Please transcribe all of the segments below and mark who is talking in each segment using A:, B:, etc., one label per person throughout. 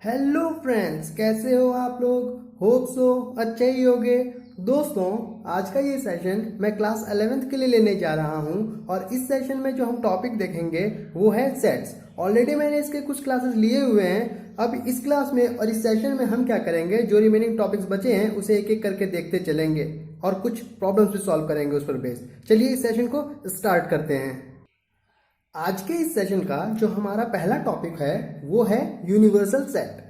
A: Hello friends, कैसे हो आप लोग। होप सो अच्छे ही होगे। दोस्तों, आज का ये सेशन मैं क्लास 11th के लिए लेने जा रहा हूँ और इस सेशन में जो हम टॉपिक देखेंगे वो है सेट्स। ऑलरेडी मैंने इसके कुछ क्लासेस लिए हुए हैं। अब इस क्लास में और इस सेशन में हम क्या करेंगे, जो रिमेनिंग टॉपिक्स बचे हैं उसे एक एक करके देखते चलेंगे और कुछ प्रॉब्लम्स भी सॉल्व करेंगे उस पर बेस। चलिए इस सेशन को स्टार्ट करते हैं। आज के इस सेशन का जो हमारा पहला टॉपिक है वो है यूनिवर्सल सेट।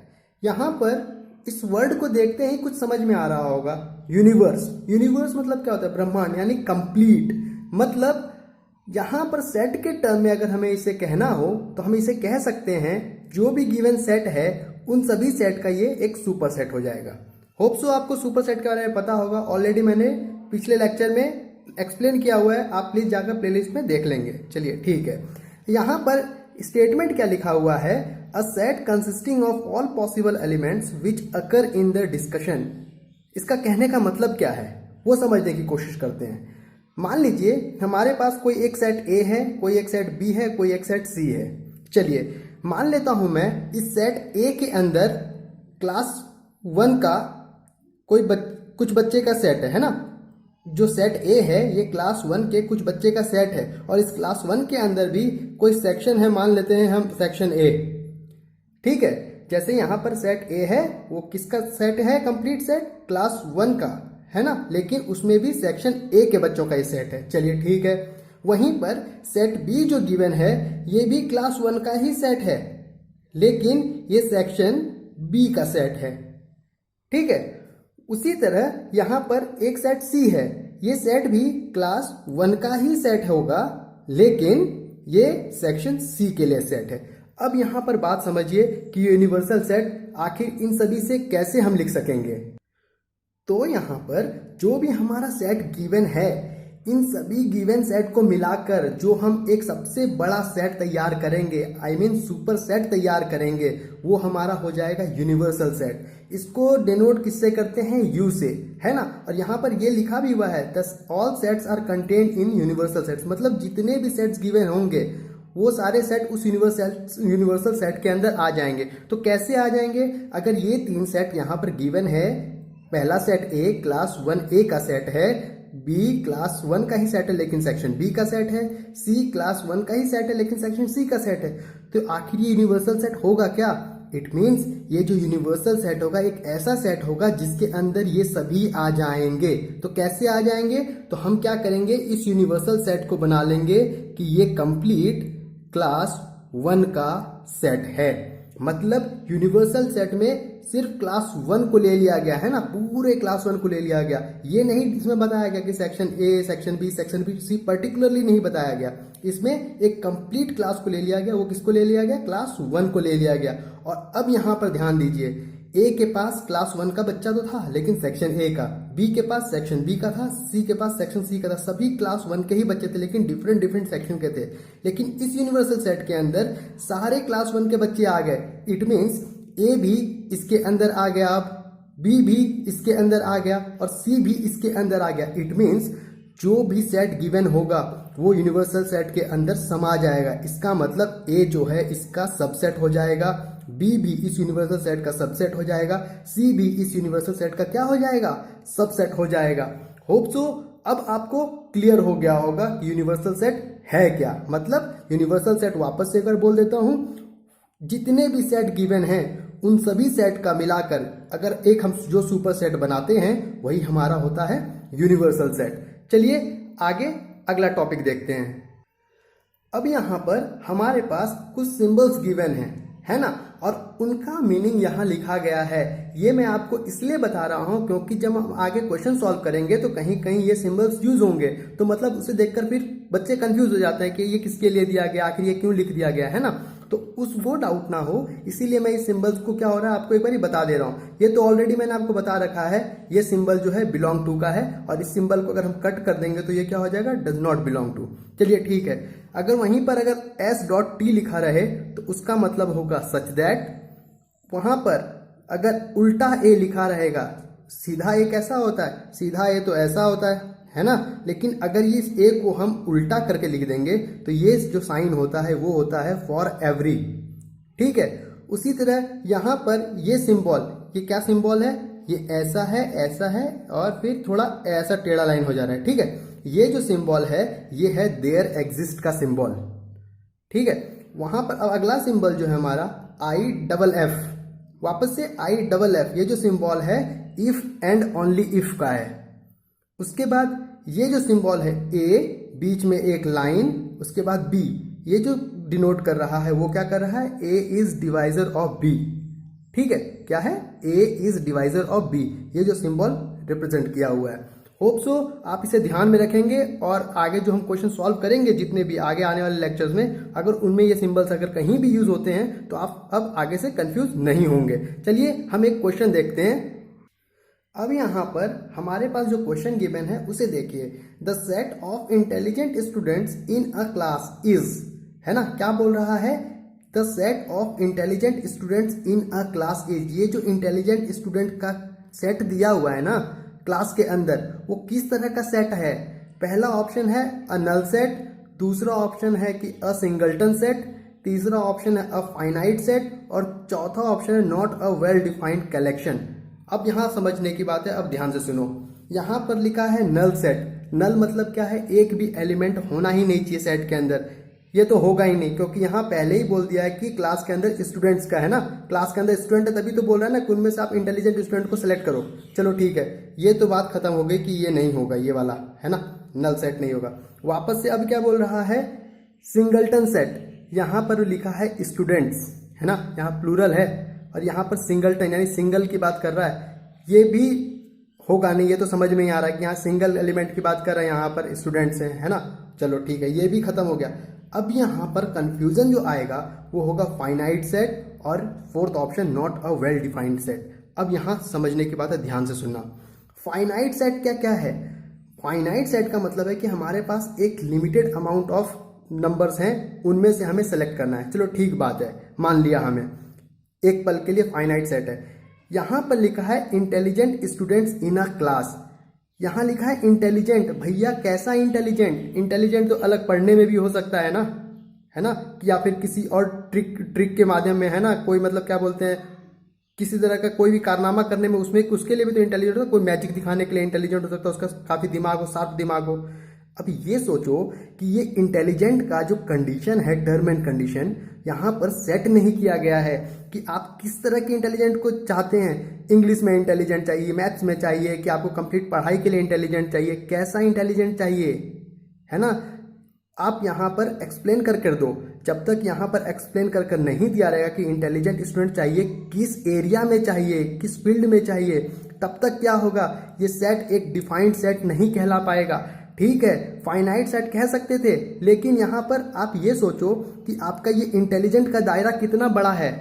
A: यहाँ पर इस वर्ड को देखते ही कुछ समझ में आ रहा होगा। यूनिवर्स, यूनिवर्स मतलब क्या होता है? ब्रह्मांड, यानी कंप्लीट। मतलब यहाँ पर सेट के टर्म में अगर हमें इसे कहना हो तो हम इसे कह सकते हैं जो भी गिवन सेट है उन सभी सेट का ये एक सुपर सेट हो जाएगा। होप सो आपको सुपर सेट के बारे में पता होगा। ऑलरेडी मैंने पिछले लेक्चर में एक्सप्लेन किया हुआ है, आप प्लीज जाकर प्लेलिस्ट में देख लेंगे। चलिए ठीक है, यहाँ पर स्टेटमेंट क्या लिखा हुआ है? A set consisting of all possible elements which occur in the discussion. इसका कहने का मतलब क्या है वो समझने की कोशिश करते हैं। मान लीजिए हमारे पास कोई एक सेट ए है, कोई एक सेट बी है, कोई एक सेट सी है। चलिए मान लेता हूं मैं इस सेट ए के अंदर क्लास 1 का कुछ बच्चे का सेट है ना। जो सेट ए है ये क्लास 1 के कुछ बच्चे का सेट है और इस क्लास 1 के अंदर भी कोई सेक्शन है, मान लेते हैं हम सेक्शन ए। ठीक है, जैसे यहाँ पर सेट ए है वो किसका सेट है? कंप्लीट सेट क्लास 1 का है ना, लेकिन उसमें भी सेक्शन ए के बच्चों का ही सेट है। चलिए ठीक है, वहीं पर सेट बी जो गिवन है ये भी क्लास 1 का ही सेट है, लेकिन ये सेक्शन बी का सेट है। ठीक है, उसी तरह यहां पर एक सेट सी है, ये सेट भी क्लास 1 का ही सेट होगा, लेकिन ये सेक्शन सी के लिए सेट है। अब यहां पर बात समझिए कि यूनिवर्सल सेट आखिर इन सभी से कैसे हम लिख सकेंगे। तो यहां पर जो भी हमारा सेट गिवन है, इन सभी गिवन सेट को मिलाकर जो हम एक सबसे बड़ा सेट तैयार करेंगे, आई मीन सुपर सेट तैयार करेंगे, वो हमारा हो जाएगा यूनिवर्सल सेट। इसको डिनोट किससे करते हैं? यू से, है ना। और यहाँ पर ये लिखा भी हुआ है thus all sets are contained in universal sets. मतलब जितने भी सेट्स गिवन होंगे वो सारे सेट उस यूनिवर्सल सेट के अंदर आ जाएंगे। तो कैसे आ जाएंगे? अगर ये 3 सेट यहाँ पर गिवन है, पहला सेट ए क्लास 1 ए का सेट है, बी क्लास 1 का ही सेट है लेकिन सेक्शन बी का सेट है, सी क्लास 1 का ही सेट है लेकिन सेक्शन सी का सेट है, तो आखिर ये यूनिवर्सल सेट होगा क्या? इट मीन्स ये जो यूनिवर्सल सेट होगा एक ऐसा सेट होगा जिसके अंदर ये सभी आ जाएंगे। तो कैसे आ जाएंगे? तो हम क्या करेंगे, इस यूनिवर्सल सेट को बना लेंगे कि ये कंप्लीट क्लास 1 का सेट है। मतलब यूनिवर्सल सेट में सिर्फ क्लास 1 को ले लिया गया है ना, पूरे क्लास 1 को ले लिया गया। ये नहीं इसमें बताया गया कि section A, section B, section B, C particularly नहीं बताया गया। इसमें एक कंप्लीट क्लास को ले लिया गया। वो किसको ले लिया गया? क्लास 1 को ले लिया गया। और अब यहां पर ध्यान दीजिए, ए के पास क्लास 1 का बच्चा तो था लेकिन सेक्शन ए का, बी के पास सेक्शन बी का था, सी के पास सेक्शन सी का था। सभी क्लास 1 के ही बच्चे थे लेकिन डिफरेंट डिफरेंट सेक्शन के थे। लेकिन इस यूनिवर्सल सेट के अंदर सारे क्लास 1 के बच्चे आ गए। इट मीन्स ए भी इसके अंदर आ गया, अब बी भी इसके अंदर आ गया और सी भी इसके अंदर आ गया। इट मीन्स जो भी सेट गिवन होगा वो यूनिवर्सल सेट के अंदर समा जाएगा। इसका मतलब ए जो है इसका सबसेट हो जाएगा, बी भी इस यूनिवर्सल सेट का सबसेट हो जाएगा, सी भी इस यूनिवर्सल सेट का क्या हो जाएगा? सबसेट हो जाएगा। होप सो अब आपको क्लियर हो गया होगा कि यूनिवर्सल सेट है क्या। मतलब यूनिवर्सल सेट वापस से अगर बोल देता हूं, जितने भी सेट गिवन हैं उन सभी सेट का मिलाकर अगर एक हम जो सुपर सेट बनाते हैं वही हमारा होता है यूनिवर्सल सेट। चलिए आगे अगला टॉपिक देखते हैं। अब यहां पर हमारे पास कुछ सिंबल्स गिवन है ना, और उनका मीनिंग यहां लिखा गया है। ये मैं आपको इसलिए बता रहा हूं क्योंकि जब हम आगे क्वेश्चन सॉल्व करेंगे तो कहीं कहीं ये सिंबल्स यूज होंगे, तो मतलब उसे देखकर फिर बच्चे कंफ्यूज हो जाते हैं कि ये किसके लिए दिया गया, आखिर ये क्यों लिख दिया गया, है ना। तो वो डाउट ना हो इसीलिए मैं इस सिंबल्स को क्या हो रहा है आपको एक बार बता दे रहा हूं। ये तो ऑलरेडी मैंने आपको बता रखा है, ये सिंबल जो है बिलोंग टू का है और इस सिंबल को अगर हम कट कर देंगे तो ये क्या हो जाएगा? Does not belong to. चलिए ठीक है, अगर वहीं पर अगर s.t लिखा रहे तो उसका मतलब होगा सच दैट। वहां पर अगर उल्टा ए लिखा रहेगा, सीधा ए कैसा होता है? सीधा ए तो ऐसा होता है ना, लेकिन अगर ये ए को हम उल्टा करके लिख देंगे तो ये जो साइन होता है वो होता है फॉर एवरी। ठीक है, उसी तरह यहाँ पर ये सिंबल, ये क्या सिंबल है, ये ऐसा है और फिर थोड़ा ऐसा टेढ़ा लाइन हो जा रहा है, ठीक है। ये जो सिंबल है ये है देयर एग्जिस्ट का सिंबल, ठीक है। वहां पर अब अगला सिंबल जो है हमारा IFF, वापस से IFF, ये जो सिंबल है इफ एंड ओनली इफ का है। उसके बाद ये जो सिंबल है A, बीच में एक लाइन, उसके बाद B, ये जो डिनोट कर रहा है वो क्या कर रहा है, A is divisor of B, ठीक है। क्या है, A is divisor of B, ये जो सिंबल रिप्रेजेंट किया हुआ है। होप सो आप इसे ध्यान में रखेंगे और आगे जो हम क्वेश्चन सॉल्व करेंगे जितने भी आगे आने वाले लेक्चर्स में, अगर उनमें ये सिंबल्स अगर कहीं भी यूज होते हैं तो आप अब आगे से कंफ्यूज नहीं होंगे। चलिए हम एक क्वेश्चन देखते हैं। अब यहाँ पर हमारे पास जो क्वेश्चन गिवन है उसे देखिए। The set of intelligent students in a class is, है ना, क्या बोल रहा है, the set of intelligent students in a class is. ये जो इंटेलिजेंट स्टूडेंट का सेट दिया हुआ है ना क्लास के अंदर, वो किस तरह का सेट है। पहला ऑप्शन है अ नल सेट, दूसरा ऑप्शन है कि अ सिंगलटन सेट, तीसरा ऑप्शन है अ फाइनाइट सेट और चौथा ऑप्शन है not a well defined collection. अब यहाँ समझने की बात है, अब ध्यान से सुनो। यहाँ पर लिखा है नल सेट। नल मतलब क्या है, एक भी एलिमेंट होना ही नहीं चाहिए सेट के अंदर। ये तो होगा ही नहीं, क्योंकि यहाँ पहले ही बोल दिया है कि क्लास के अंदर स्टूडेंट्स का है ना, क्लास के अंदर स्टूडेंट है, तभी तो बोल रहा है ना कि उनमें से आप इंटेलिजेंट स्टूडेंट को सिलेक्ट करो। चलो ठीक है, ये तो बात खत्म हो गई कि ये नहीं होगा, ये वाला है ना, नल सेट नहीं होगा। वापस से अब क्या बोल रहा है, सिंगलटन सेट। यहाँ पर लिखा है स्टूडेंट्स, है ना, यहाँ प्लूरल है और यहाँ पर सिंगलटन यानी सिंगल की बात कर रहा है, ये भी होगा नहीं। ये तो समझ में ही आ रहा है कि यहाँ सिंगल एलिमेंट की बात कर रहा है, यहाँ पर स्टूडेंट्स हैं, है ना। चलो ठीक है, ये भी खत्म हो गया। अब यहाँ पर कंफ्यूजन जो आएगा वो होगा फाइनाइट सेट और fourth epsilon not a well defined set. अब यहाँ समझने की बात है, ध्यान से सुनना। फाइनाइट सेट क्या क्या है, फाइनाइट सेट का मतलब है कि हमारे पास एक लिमिटेड अमाउंट ऑफ नंबर्स हैं, उनमें से हमें सेलेक्ट करना है। चलो ठीक बात है, मान लिया हमें एक पल के लिए फाइनाइट सेट है। यहाँ पर लिखा है intelligent students in a class, यहाँ लिखा है इंटेलिजेंट। भैया कैसा इंटेलिजेंट, इंटेलिजेंट तो अलग पढ़ने में भी हो सकता है ना, कि या फिर किसी और ट्रिक के माध्यम में, है ना, कोई मतलब क्या बोलते हैं, किसी तरह का कोई भी कारनामा करने में, उसमें उसके लिए भी तो इंटेलिजेंट हो। कोई मैजिक दिखाने के लिए इंटेलिजेंट हो सकता है, उसका काफी दिमाग हो, शार्प दिमाग हो। अब ये सोचो कि ये इंटेलिजेंट का जो कंडीशन है, टर्म एंड कंडीशन, यहाँ पर सेट नहीं किया गया है कि आप किस तरह के इंटेलिजेंट को चाहते हैं। इंग्लिश में इंटेलिजेंट चाहिए, मैथ्स में चाहिए, कि आपको कंप्लीट पढ़ाई के लिए इंटेलिजेंट चाहिए, कैसा इंटेलिजेंट चाहिए, है ना। आप यहाँ पर एक्सप्लेन कर दो। जब तक यहाँ पर एक्सप्लेन कर नहीं दिया रहेगा कि इंटेलिजेंट स्टूडेंट चाहिए किस एरिया में चाहिए, किस फील्ड में चाहिए, तब तक क्या होगा, ये सेट एक डिफाइंड सेट नहीं कहला पाएगा। ठीक है, फाइनाइट सेट कह सकते थे, लेकिन यहाँ पर आप ये सोचो कि आपका ये इंटेलिजेंट का दायरा कितना बड़ा है।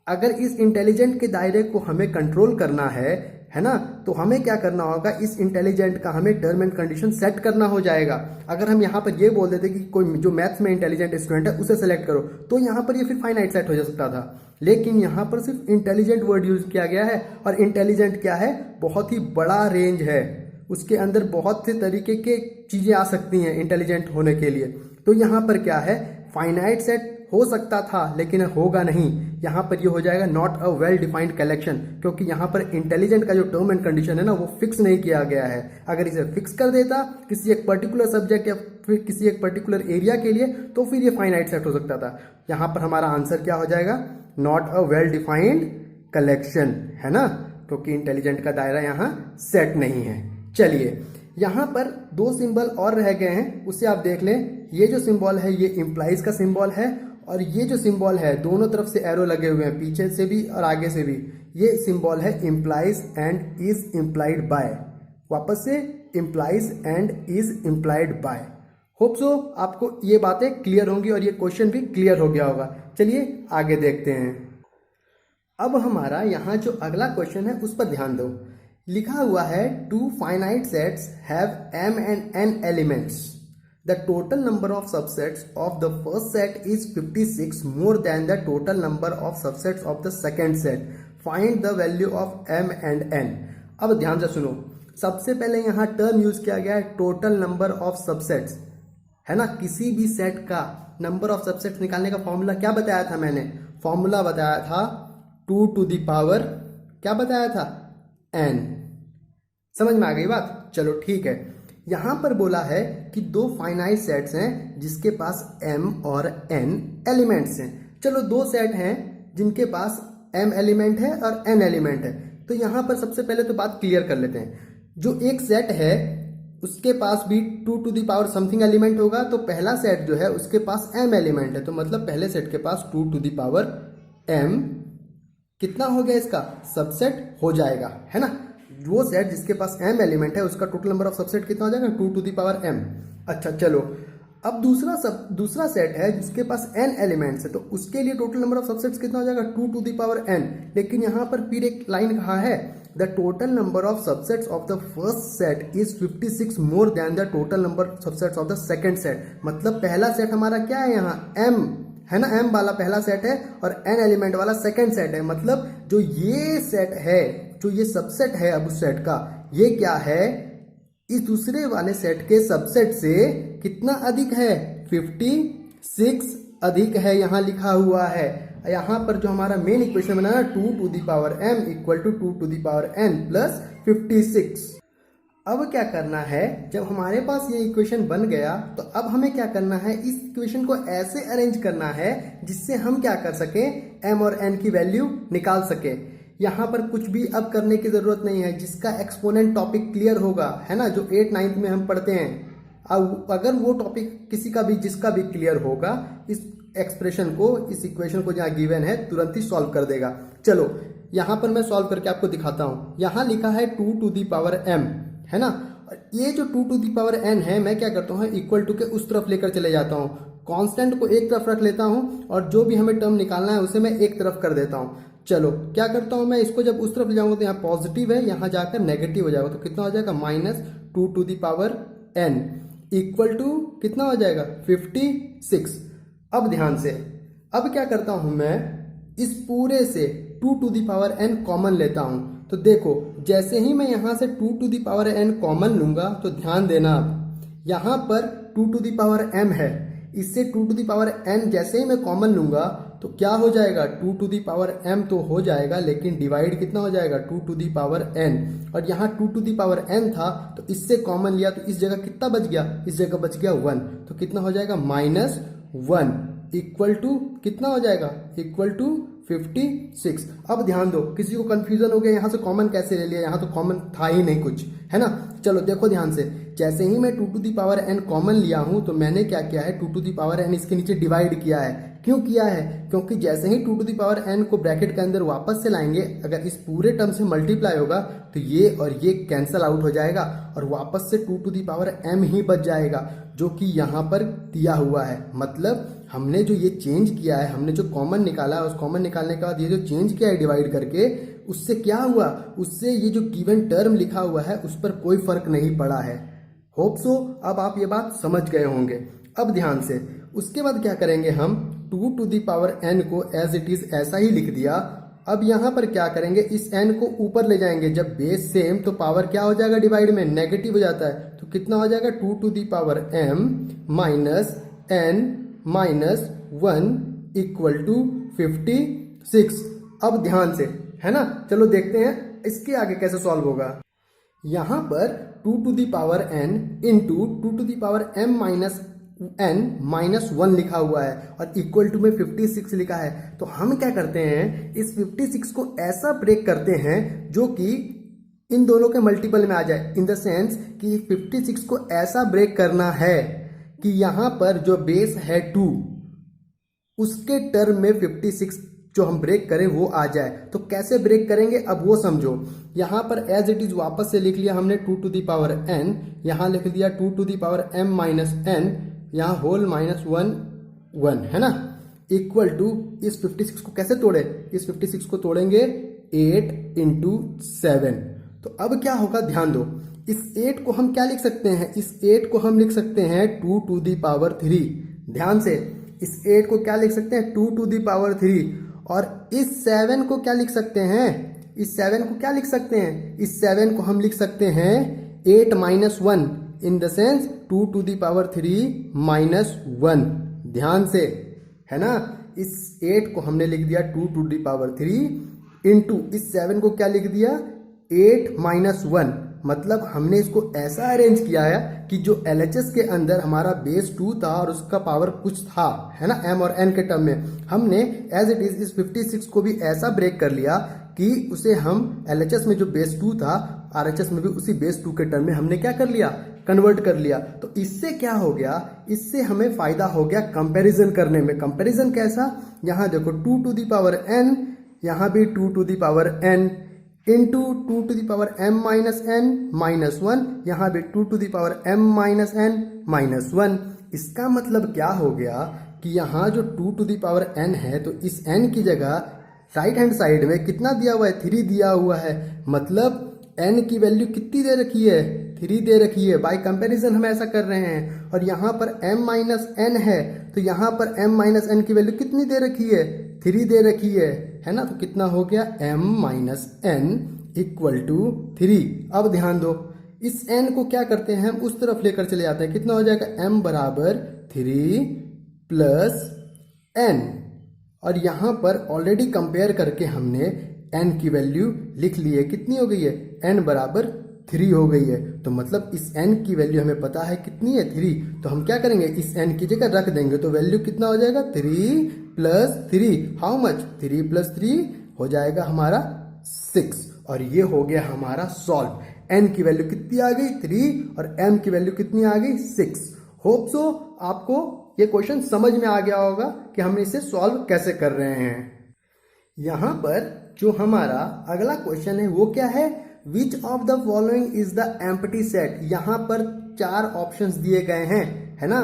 A: अगर इस इंटेलिजेंट के दायरे को हमें कंट्रोल करना है ना, तो हमें क्या करना होगा, इस इंटेलिजेंट का हमें टर्म एंड कंडीशन सेट करना हो जाएगा। अगर हम यहाँ पर ये बोल देते कि कोई जो मैथ्स में इंटेलिजेंट स्टूडेंट है उसे सेलेक्ट करो, तो यहाँ पर ये फिर फाइनाइट सेट हो जा सकता था। लेकिन यहाँ पर सिर्फ इंटेलिजेंट वर्ड यूज किया गया है, और इंटेलिजेंट क्या है, बहुत ही बड़ा रेंज है, उसके अंदर बहुत से तरीके के चीजें आ सकती हैं इंटेलिजेंट होने के लिए। तो यहाँ पर क्या है, फाइनाइट सेट हो सकता था लेकिन होगा नहीं। यहाँ पर ये हो जाएगा not a well defined collection, क्योंकि यहाँ पर इंटेलिजेंट का जो टर्म एंड कंडीशन है ना, वो फिक्स नहीं किया गया है। अगर इसे फिक्स कर देता किसी एक पर्टिकुलर सब्जेक्ट या फिर किसी एक पर्टिकुलर एरिया के लिए, तो फिर ये फाइनाइट सेट हो सकता था। यहाँ पर हमारा आंसर क्या हो जाएगा, not a well defined collection, है ना, क्योंकि इंटेलिजेंट का दायरा यहाँ सेट नहीं है। चलिए, यहाँ पर दो सिंबल और रह गए हैं, उसे आप देख लें। ये जो सिंबल है ये इम्प्लाइज का सिंबल है, और ये जो सिंबल है दोनों तरफ से एरो लगे हुए हैं, पीछे से भी और आगे से भी। ये सिंबल है implies and is implied by. वापस से implies and is implied by. Hope so आपको ये बातें क्लियर होंगी और ये क्वेश्चन भी क्लियर हो गया होगा। चलिए आगे देखते हैं। अब हमारा यहाँ जो अगला क्वेश्चन है उस पर ध्यान दो। लिखा हुआ है two finite sets have m and n elements, the total number of subsets of the first set is 56 more than the total number of subsets of the second set. Find the value of m and n. अब ध्यान से सुनो, सबसे पहले यहाँ term use किया गया है टोटल नंबर ऑफ सबसेट्स, है ना। किसी भी सेट का नंबर ऑफ सबसेट्स निकालने का फॉर्मूला क्या बताया था मैंने, फॉर्मूला बताया था 2 टू द पावर, क्या बताया था, n। समझ में आ गई बात? चलो ठीक है। यहां पर बोला है कि दो फाइनाइट सेट्स हैं जिसके पास m और n एलिमेंट्स हैं। चलो दो सेट हैं जिनके पास m एलिमेंट है और n एलिमेंट है। तो यहां पर सबसे पहले तो बात क्लियर कर लेते हैं। जो एक सेट है उसके पास भी 2 to the power something element होगा, तो पहला सेट जो है उसके पास m एलिमेंट है, तो मतलब पहले सेट के पास 2 टू द पावर m कितना हो गया, इसका सबसेट हो जाएगा, है ना। वो सेट जिसके पास m एलिमेंट है उसका टोटल नंबर ऑफ सबसेट कितना हो जाएगा, 2 टू द पावर m। अच्छा चलो, अब दूसरा सेट है जिसके पास n एलिमेंट्स है, तो उसके लिए टोटल नंबर ऑफ सबसेट्स कितना हो जाएगा, 2 टू द पावर n। लेकिन यहाँ पर फिर एक लाइन कहा है, the total number of subsets of the first set is 56 more than the total number of subsets of the second set. मतलब पहला सेट हमारा क्या है, यहाँ m है ना, m वाला पहला सेट है और n एलिमेंट वाला सेकंड सेट है। मतलब जो ये सेट है, जो ये सबसेट है अब उस सेट का, ये क्या है, इस दूसरे वाले सेट के सबसेट से कितना अधिक है, 56 अधिक है, यहां लिखा हुआ है। यहां पर जो हमारा मेन इक्वेशन बना है 2 to the power m equal to 2 to the power n plus 56। अब क्या करना है, जब हमारे पास ये इक्वेशन बन गया तो अब हमें क्या करना है, इस इक्वेशन को ऐसे अरेंज करना है जिससे हम क्या कर सकें, m और n की वैल्यू निकाल सके। यहाँ पर कुछ भी अब करने की जरूरत नहीं है, जिसका एक्सपोनेंट टॉपिक क्लियर होगा, है ना, जो 8th 9th में हम पढ़ते हैं। अब अगर वो टॉपिक किसी का भी जिसका भी क्लियर होगा, इस एक्सप्रेशन को, इस इक्वेशन को जहाँ गिवन है तुरंत ही सॉल्व कर देगा। चलो यहाँ पर मैं सॉल्व करके आपको दिखाता हूँ। यहाँ लिखा है 2 टू द पावर m, है ना। ये जो 2 टू द पावर n है, मैं क्या करता हूँ, इक्वल टू के उस तरफ लेकर चले जाता हूँ। कांस्टेंट को एक तरफ रख लेता हूँ और जो भी हमें टर्म निकालना है उसे मैं एक तरफ कर देता हूँ। चलो क्या करता हूँ मैं, इसको जब उस तरफ ले जाऊंगा तो यहाँ पॉजिटिव है, यहाँ जाकर नेगेटिव हो जाएगा, तो कितना हो जाएगा, -2 to the power n equal to कितना हो जाएगा, 56। अब ध्यान से, अब क्या करता हूं मैं, इस पूरे से 2 to the power n common लेता हूं। तो देखो जैसे ही मैं यहां से 2 to the power n common लूंगा, तो ध्यान देना, अब यहां पर 2 टू द पावर m है, इससे 2 टू द पावर n जैसे ही मैं कॉमन लूंगा तो क्या हो जाएगा, 2 टू द पावर m तो हो जाएगा, लेकिन डिवाइड कितना हो जाएगा, 2 टू द पावर n। और यहाँ 2 टू द पावर n था तो इससे कॉमन लिया, तो इस जगह कितना बच गया, इस जगह बच गया 1, तो कितना हो जाएगा, -1 इक्वल टू कितना हो जाएगा, इक्वल टू 56। अब ध्यान दो, किसी को कंफ्यूजन हो गया यहाँ से कॉमन कैसे ले लिया, यहाँ तो कॉमन था ही नहीं कुछ, है ना। चलो देखो ध्यान से, जैसे ही मैं 2 to the power n common लिया हूं तो मैंने क्या किया है, 2 टू द पावर n इसके नीचे डिवाइड किया है। क्यों किया है, क्योंकि जैसे ही 2 टू द पावर n को ब्रैकेट के अंदर वापस से लाएंगे, अगर इस पूरे टर्म से मल्टीप्लाई होगा तो ये और ये कैंसल आउट हो जाएगा और वापस से 2 टू द पावर m ही बच जाएगा, जो कि यहाँ पर दिया हुआ है। मतलब हमने जो ये चेंज किया है, हमने जो कॉमन निकाला है, उस कॉमन निकालने के बाद ये जो चेंज किया है डिवाइड करके, उससे क्या हुआ, उससे ये जो गिवन टर्म लिखा हुआ है उस पर कोई फर्क नहीं पड़ा है। होप सो अब आप ये बात समझ गए होंगे। अब ध्यान से, उसके बाद क्या करेंगे हम, 2 टू द पावर n को एज इट इज ऐसा ही लिख दिया। अब यहाँ पर क्या करेंगे, इस n को ऊपर ले जाएंगे, जब बेस सेम तो पावर क्या हो जाएगा, डिवाइड में नेगेटिव हो जाता है, तो कितना हो जाएगा, 2 to the power m minus n minus 1 equal to 56। अब ध्यान से, है ना, चलो देखते हैं इसके आगे कैसे सॉल्व होगा। यहां पर 2 to the power n into 2 to the power m minus n minus 1 लिखा हुआ है और इक्वल टू में 56 लिखा है। तो हम क्या करते हैं, इस 56 को ऐसा ब्रेक करते हैं जो कि इन दोनों के मल्टीपल में आ जाए, इन द सेंस कि 56 को ऐसा ब्रेक करना है कि यहां पर जो बेस है 2, उसके टर्म में 56 जो हम ब्रेक करें वो आ जाए। तो कैसे ब्रेक करेंगे अब वो समझो। यहां पर एज इट इज वापस से लिख लिया हमने 2 टू द पावर n, यहां लिख दिया 2 to the power m minus n, यहां होल माइनस 1 है ना, इक्वल टू इस 56 को कैसे तोड़े, इस 56 को तोड़ेंगे 8 इंटू 7। तो अब क्या होगा, ध्यान दो, इस 8 को हम क्या लिख सकते हैं, इस 8 को हम लिख सकते हैं 2 टू द पावर 3। ध्यान से, इस 8 को क्या लिख सकते हैं, 2 टू द पावर 3। और इस 7 को क्या लिख सकते हैं, इस 7 को क्या लिख सकते हैं, इस 7 को हम लिख सकते हैं 8 minus 1, in the sense 2 to the power 3 minus 1। ध्यान से, है ना, इस 8 को हमने लिख दिया 2 टू दी पावर 3 इंटू इस 7 को क्या लिख दिया 8 माइनस 1। मतलब हमने इसको ऐसा अरेंज किया है कि जो LHS के अंदर हमारा बेस 2 था और उसका पावर कुछ था, है ना, m और n के टर्म में, हमने एज इट इज इस 56 को भी ऐसा ब्रेक कर लिया कि उसे हम LHS में जो बेस 2 था RHS में भी उसी बेस 2 के टर्म में हमने क्या कर लिया, कन्वर्ट कर लिया। तो इससे क्या हो गया, इससे हमें फायदा हो गया कंपैरिजन करने में। कंपैरिजन कैसा, यहाँ देखो 2 टू दी पावर n, यहाँ भी 2 to the power n into 2 to the power m minus n minus 1, यहाँ भी 2 to the power m minus n minus 1। इसका मतलब क्या हो गया कि यहाँ जो 2 टू दी पावर n है तो इस n की जगह राइट हैंड साइड में कितना दिया हुआ है, 3 दिया हुआ है। मतलब n की वैल्यू कितनी दे रखी है, 3 दे रखी है। बाय कंपैरिजन हम ऐसा कर रहे हैं। और यहाँ पर m माइनस n है तो यहाँ पर m माइनस n की वैल्यू कितनी दे रखी है, 3 दे रखी है ना। तो कितना हो गया m minus n equal to 3। अब ध्यान दो, इस n को क्या करते हैं हम उस तरफ लेकर चले जाते हैं। कितना हो जाएगा m बराबर 3 प्लस n, और यहाँ पर ऑलरेडी कंपेयर करके हमने n की वैल्यू लिख ली है। कितनी हो गई है, n बराबर 3 हो गई है। तो मतलब इस n की वैल्यू हमें पता है कितनी है, 3। तो हम क्या करेंगे, इस n की जगह रख देंगे तो वैल्यू कितना हो जाएगा, 3 प्लस 3, हाउ मच, 3 प्लस 3 हो जाएगा हमारा 6। और ये हो गया हमारा सॉल्व। n की वैल्यू कितनी आ गई, 3, और m की वैल्यू कितनी आ गई, 6। होप सो आपको ये क्वेश्चन समझ में आ गया होगा कि हम इसे सॉल्व कैसे कर रहे हैं। यहां पर जो हमारा अगला क्वेश्चन है वो क्या है, which of the following is the empty set. यहां पर 4 ऑप्शंस दिए गए हैं, है ना।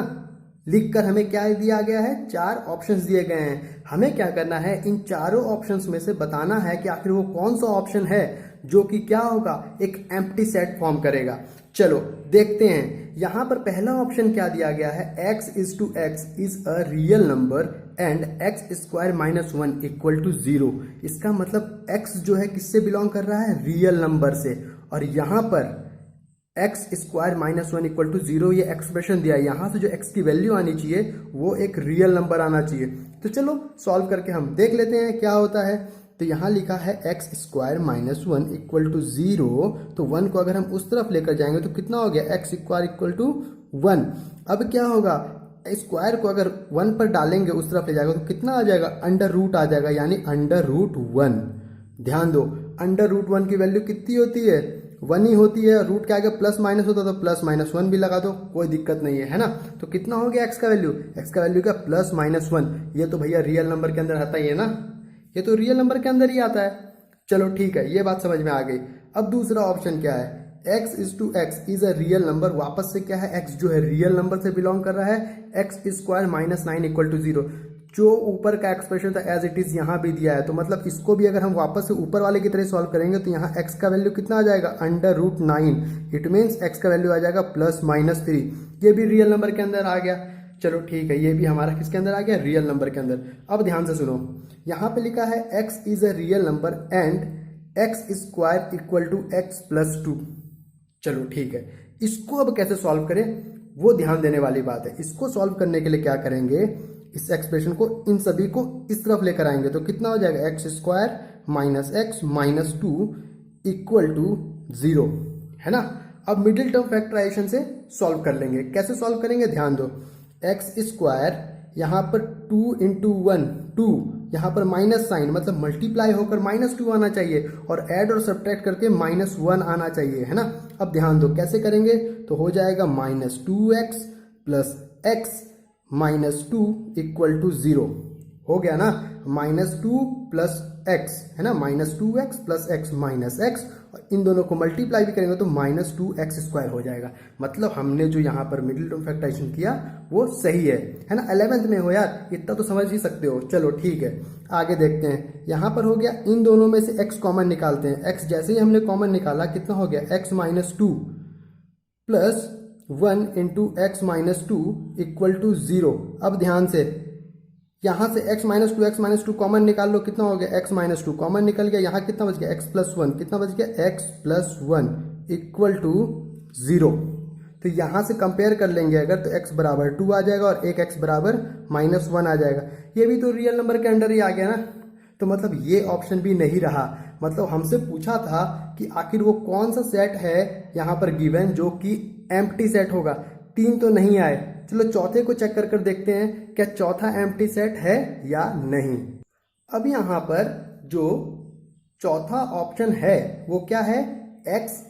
A: लिखकर हमें क्या दिया गया है, 4 ऑप्शंस दिए गए हैं। हमें क्या करना है, इन चारों ऑप्शंस में से बताना है कि आखिर वो कौन सा ऑप्शन है जो कि क्या होगा, एक एम्प्टी सेट फॉर्म करेगा। चलो देखते हैं। यहां पर पहला ऑप्शन क्या दिया गया है, x is to x is a real number and x square minus 1 equal to 0। इसका मतलब x जो है किससे बिलोंग कर रहा है, रियल नंबर से। और यहां पर x square minus 1 equal to 0 ये एक्सप्रेशन दिया है। यहां से जो x की वैल्यू आनी चाहिए वो एक रियल नंबर आना चाहिए। तो चलो सॉल्व करके हम देख लेते हैं क्या होता है। तो यहाँ लिखा है x square minus 1 equal to 0, तो 1 को अगर हम उस तरफ लेकर जाएंगे तो कितना हो गया, x स्क्वायर इक्वल टू 1। अब क्या होगा, स्क्वायर को अगर 1 पर डालेंगे उस तरफ ले जाएगा तो कितना आ जाएगा, अंडर रूट आ जाएगा, यानी अंडर रूट 1। ध्यान दो, अंडर रूट 1 की वैल्यू कितनी होती है, 1 ही होती है। रूट के आगे प्लस माइनस होता तो प्लस माइनस 1 भी लगा दो, कोई दिक्कत नहीं है ना। तो कितना हो गया x का वैल्यू, x का वैल्यू क्या, प्लस माइनस 1। ये तो भैया रियल नंबर के अंदर आता ही है ना, ये तो रियल नंबर के अंदर ही आता है। चलो ठीक है, ये बात समझ में आ गई। अब दूसरा ऑप्शन क्या है, x is to x is a real number. वापस से क्या है, x जो है रियल नंबर से बिलोंग कर रहा है। x square minus 9 equal to 0, जो ऊपर का एक्सप्रेशन था एज इट इज यहाँ भी दिया है। तो मतलब इसको भी अगर हम वापस से ऊपर वाले की तरह सॉल्व करेंगे तो यहाँ x का वैल्यू कितना आ जाएगा, under root 9। It means x का वैल्यू आ जाएगा प्लस माइनस 3। ये भी रियल नंबर के अंदर आ गया। चलो ठीक है, ये भी हमारा किसके अंदर आ गया, रियल नंबर के अंदर। अब ध्यान से सुनो, यहाँ पे लिखा है x is a real number and x square equal to x plus 2। चलो ठीक है, इसको अब कैसे सॉल्व करें वो ध्यान देने वाली बात है। इसको सॉल्व करने के लिए क्या करेंगे, इस एक्सप्रेशन को इन सभी को इस तरफ लेकर आएंगे तो कितना हो जाएगा, x square minus x minus 2 equal to 0, है ना। अब मिडिल टर्म फैक्टराइजेशन से सॉल्व कर लेंगे। कैसे सॉल्व करेंगे, ध्यान दो, एक्स स्क्वायर यहाँ पर 2 इंटू 1 2, यहाँ पर माइनस साइन मतलब मल्टीप्लाई होकर माइनस 2 आना चाहिए और ऐड और सब्ट्रैक्ट करके माइनस 1 आना चाहिए, है ना। अब ध्यान दो कैसे करेंगे, तो हो जाएगा minus 2x plus x minus 2 equal to 0। हो गया ना, माइनस 2 प्लस एक्स, है ना, minus 2x plus x minus x, और इन दोनों को मल्टीप्लाई भी करेंगे तो माइनस 2x स्क्वायर हो जाएगा। मतलब हमने जो यहाँ पर मिडिल टर्म फैक्टराइजेशन किया वो सही है ना। 11th में हो यार, इतना तो समझ ही सकते हो। चलो ठीक है, आगे देखते हैं। यहाँ पर हो गया, इन दोनों में से x कॉमन निकालते हैं। x जैसे ही हमने कॉमन निकाला कितना हो गया, x minus 2 plus 1 into x minus 2 equal to 0। अब ध्यान से यहाँ से x माइनस टू कॉमन निकाल लो, कितना हो गया, x माइनस 2 कॉमन निकल गया। यहाँ कितना बच गया, x प्लस 1, कितना बच गया, x प्लस 1 इक्वल टू 0। तो यहाँ से कंपेयर कर लेंगे अगर, तो x बराबर 2 आ जाएगा और एक x बराबर -1 आ जाएगा। ये भी तो रियल नंबर के अंडर ही आ गया ना, तो मतलब ये ऑप्शन भी नहीं रहा। मतलब हमसे पूछा था कि आखिर वो कौन सा सेट है यहाँ पर गिवन जो कि एम्प्टी सेट होगा। 3 तो नहीं आए, चलो चौथे को चेक कर देखते हैं क्या चौथा एम्प्टी सेट है या नहीं। अब यहाँ पर जो चौथा ऑप्शन है वो क्या है, x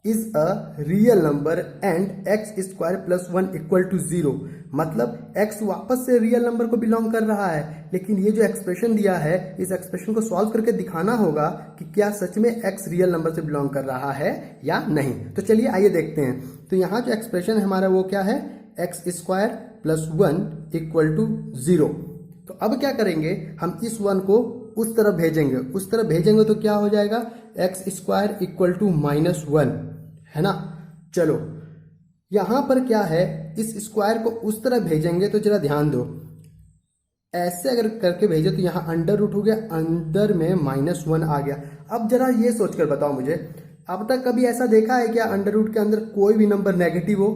A: is a real number and x square plus 1 equal to 0। मतलब x वापस से रियल नंबर को बिलोंग कर रहा है, लेकिन ये जो एक्सप्रेशन दिया है इस एक्सप्रेशन को सॉल्व करके दिखाना होगा कि क्या सच में x रियल नंबर से बिलोंग कर रहा है या नहीं। तो चलिए आइए देखते हैं। तो यहाँ जो एक्सप्रेशन है हमारा वो क्या है, x square plus 1 equal to 0। तो अब क्या करेंगे, हम इस 1 को उस तरफ भेजेंगे, उस तरफ भेजेंगे तो क्या हो जाएगा, एक्स स्क्वायर इक्वल टू -1, है ना। चलो यहां पर क्या है, इस स्क्वायर को उस तरफ भेजेंगे तो जरा ध्यान दो, ऐसे अगर करके भेजे तो यहाँ अंडर रूट हो गया, अंदर में -1 आ गया। अब जरा ये सोचकर बताओ मुझे, अब तक कभी ऐसा देखा है क्या अंडर रूट के अंदर कोई भी नंबर नेगेटिव हो?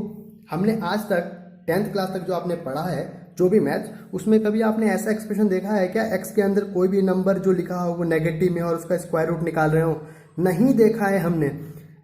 A: हमने आज तक 10th क्लास तक जो आपने पढ़ा है जो भी मैथ्स, उसमें कभी आपने ऐसा एक्सप्रेशन देखा है क्या, x के अंदर कोई भी नंबर जो लिखा हो वो नेगेटिव में और उसका स्क्वायर रूट निकाल रहे हो? नहीं देखा है हमने।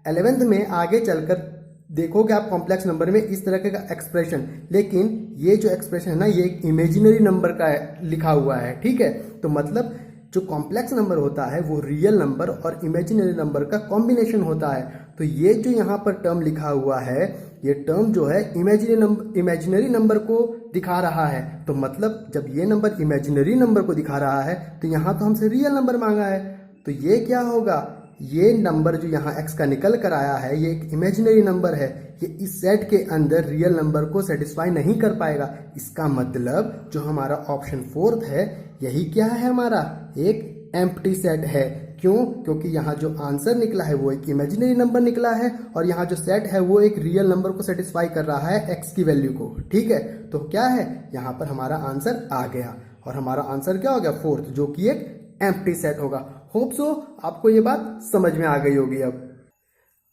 A: 11th में आगे चलकर देखोगे आप कॉम्प्लेक्स नंबर में इस तरह का एक्सप्रेशन, लेकिन ये जो एक्सप्रेशन है ना ये एक इमेजिनरी नंबर का लिखा हुआ है, ठीक है। तो मतलब जो कॉम्प्लेक्स नंबर होता है वो रियल नंबर और इमेजिनरी नंबर का कॉम्बिनेशन होता है। तो ये जो यहाँ पर टर्म लिखा हुआ है, ये टर्म जो है इमेजिनरी नंबर को दिखा रहा है। तो मतलब जब ये नंबर इमेजिनरी नंबर को दिखा रहा है तो यहाँ तो हमसे रियल नंबर मांगा है, तो ये क्या होगा, ये नंबर जो यहाँ x का निकल कर आया है ये एक इमेजिनरी नंबर है, ये इस सेट के अंदर रियल नंबर को सेटिस्फाई नहीं कर पाएगा। इसका मतलब जो हमारा ऑप्शन 4th है यही क्या है, हमारा एक एम्प्टी सेट है। क्यों? क्योंकि यहाँ जो आंसर निकला है वो एक इमेजिनरी नंबर निकला है और यहाँ जो सेट है वो एक रियल नंबर को सेटिस्फाई कर रहा है x की वैल्यू को, ठीक है। तो क्या है, यहाँ पर हमारा आंसर आ गया और हमारा आंसर क्या हो गया, 4th, जो कि एक एम्प्टी सेट होगा। होप सो आपको ये बात समझ में आ गई होगी।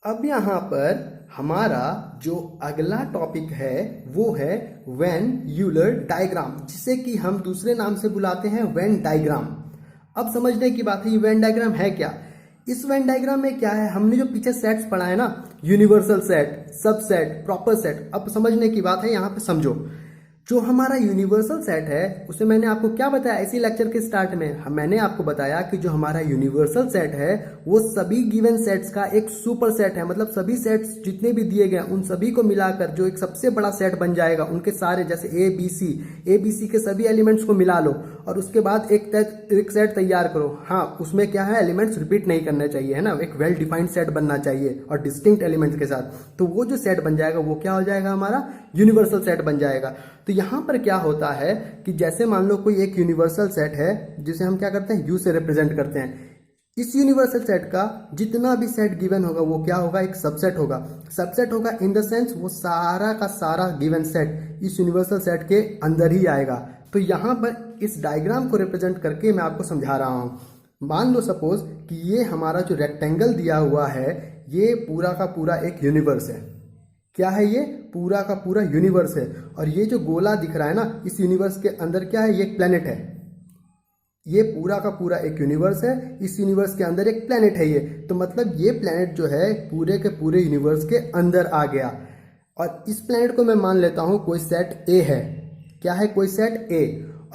A: अब यहाँ पर हमारा जो अगला टॉपिक है वो है वेन यूलर डायग्राम, जिसे कि हम दूसरे नाम से बुलाते हैं वेन डायग्राम। अब समझने की बात है ये वेन डायग्राम है क्या। इस वेन डायग्राम में क्या है, हमने जो पीछे सेट्स पढ़ा है ना, universal set, subset, proper set. अब समझने की बात है, यहाँ पे समझो। जो हमारा यूनिवर्सल सेट है उसे मैंने आपको क्या बताया इसी लेक्चर के स्टार्ट में, मैंने आपको बताया कि जो हमारा यूनिवर्सल सेट है वो सभी गिवन सेट्स का एक सुपर सेट है। मतलब सभी सेट्स जितने भी दिए गए उन सभी को मिलाकर जो एक सबसे बड़ा सेट बन जाएगा, उनके सारे जैसे ए बी सी के सभी एलिमेंट्स को मिला लो और उसके बाद एक सेट तैयार करो। हाँ, उसमें क्या है, एलिमेंट्स रिपीट नहीं करने चाहिए, है ना, एक वेल डिफाइंड सेट बनना चाहिए और डिस्टिंक्ट एलिमेंट्स के साथ। तो वो जो सेट बन जाएगा वो क्या हो जाएगा, हमारा यूनिवर्सल सेट बन जाएगा। तो यहाँ पर क्या होता है कि जैसे मान लो कोई एक यूनिवर्सल सेट है जिसे हम क्या करते हैं, यू से रिप्रेजेंट करते हैं। इस यूनिवर्सल सेट का जितना भी सेट गिवन होगा वो क्या होगा, एक सबसेट होगा। सबसेट होगा इन द सेंस वो सारा का सारा गिवन सेट इस यूनिवर्सल सेट के अंदर ही आएगा। तो यहाँ पर इस डायग्राम को रिप्रेजेंट करके मैं आपको समझा रहा हूँ। मान लो सपोज कि ये हमारा जो रेक्टेंगल दिया हुआ है ये पूरा का पूरा एक यूनिवर्स है। क्या है, ये पूरा का पूरा यूनिवर्स है और ये जो गोला दिख रहा है ना, इस यूनिवर्स के अंदर क्या है, ये एक प्लेनेट है। ये पूरा का पूरा एक यूनिवर्स है, इस यूनिवर्स के अंदर एक प्लेनेट है ये। तो मतलब ये प्लेनेट जो है पूरे के पूरे यूनिवर्स के अंदर आ गया और इस प्लेनेट को मैं मान लेता हूं कोई सेट ए है। क्या है, कोई सेट ए।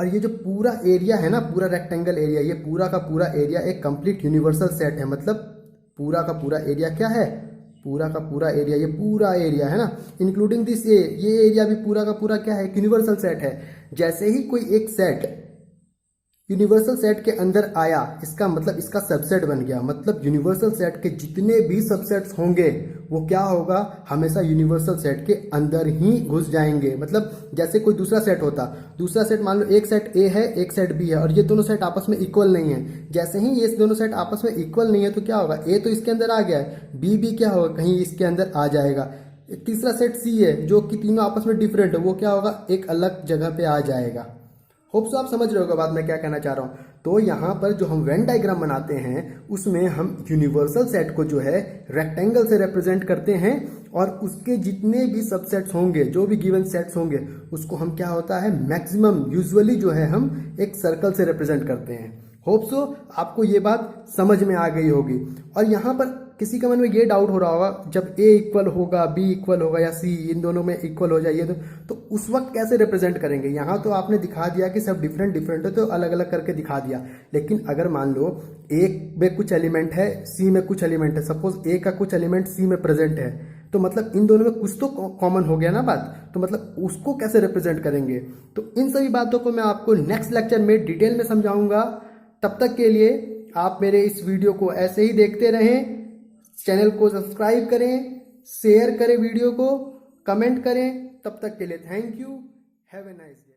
A: और ये जो पूरा एरिया है ना, पूरा रेक्टेंगल एरिया, ये पूरा का पूरा एरिया एक कंप्लीट यूनिवर्सल सेट है। मतलब पूरा का पूरा एरिया क्या है, पूरा का पूरा एरिया, ये पूरा एरिया है ना, इंक्लूडिंग दिस ये एरिया भी पूरा का पूरा क्या है, एक यूनिवर्सल सेट है। जैसे ही कोई एक सेट यूनिवर्सल सेट के अंदर आया, इसका मतलब इसका सबसेट बन गया। मतलब यूनिवर्सल सेट के जितने भी सबसेट्स होंगे वो क्या होगा, हमेशा यूनिवर्सल सेट के अंदर ही घुस जाएंगे। मतलब जैसे कोई दूसरा सेट होता, दूसरा सेट मान लो एक सेट ए है एक सेट बी है और ये दोनों सेट आपस में इक्वल नहीं है। जैसे ही ये दोनों सेट आपस में इक्वल नहीं है तो क्या होगा, ए तो इसके अंदर आ गया है, बी भी क्या होगा, कहीं इसके अंदर आ जाएगा। तीसरा सेट सी है जो कि तीनों आपस में डिफरेंट है, वो क्या होगा, एक अलग जगह पे आ जाएगा। होप सो आप समझ रहे होगा बात मैं क्या कहना चाह रहा हूँ। तो यहाँ पर जो हम वेन डायग्राम बनाते हैं उसमें हम यूनिवर्सल सेट को जो है रेक्टेंगल से रिप्रेजेंट करते हैं और उसके जितने भी सबसेट्स होंगे, जो भी गिवन सेट्स होंगे, उसको हम क्या होता है मैक्सिमम यूजुअली जो है हम एक सर्कल से रिप्रेजेंट करते हैं। होप सो आपको ये बात समझ में आ गई होगी। और यहाँ पर किसी का मन में ये डाउट हो रहा होगा, जब ए इक्वल होगा, बी इक्वल होगा या सी इन दोनों में इक्वल हो जाइए तो उस वक्त कैसे रिप्रेजेंट करेंगे। यहाँ तो आपने दिखा दिया कि सब डिफरेंट डिफरेंट है तो अलग अलग करके दिखा दिया, लेकिन अगर मान लो ए में कुछ एलिमेंट है, सी में कुछ एलिमेंट है, सपोज ए का कुछ एलिमेंट सी में प्रेजेंट है, तो मतलब इन दोनों में कुछ तो कॉमन हो गया ना बात, तो मतलब उसको कैसे रिप्रेजेंट करेंगे। तो इन सभी बातों को मैं आपको नेक्स्ट लेक्चर में डिटेल में समझाऊंगा। तब तक के लिए आप मेरे इस वीडियो को ऐसे ही देखते रहें, चैनल को सब्सक्राइब करें, शेयर करें वीडियो को, कमेंट करें। तब तक के लिए thank you, have a nice day.